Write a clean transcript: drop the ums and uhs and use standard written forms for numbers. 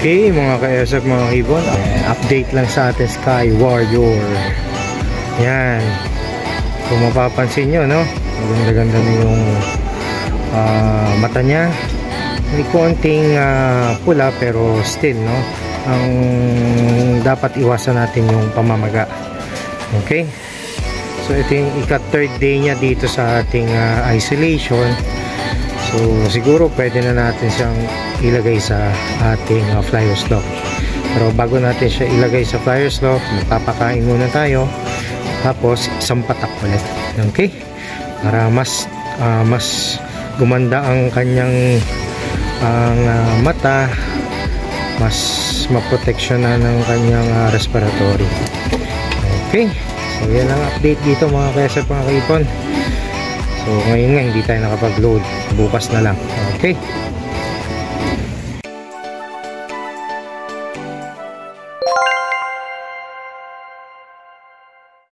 Okay mga ka-ESF, mga ibon, update lang sa atin Sky Warrior. Yan, kung mapapansin nyo, no, maganda-ganda na yung mata nya. May konting pula pero still, no, ang dapat iwasan natin yung pamamaga. Okay, so ito yung ika-third day nya dito sa ating isolation. So siguro pwede na natin siyang ilagay sa ating flyer's lock. Pero bago natin siya ilagay sa flyer's lock, magpapakain muna tayo, tapos isang patak ulit. Okay, para mas gumanda ang kanyang mata, mas maproteksyon na ng kanyang respiratory. Okay, so yan ang update dito mga kaesep, mga kaipon. So ngayon nga hindi tayo nakapag-load, bukas na lang. Okay.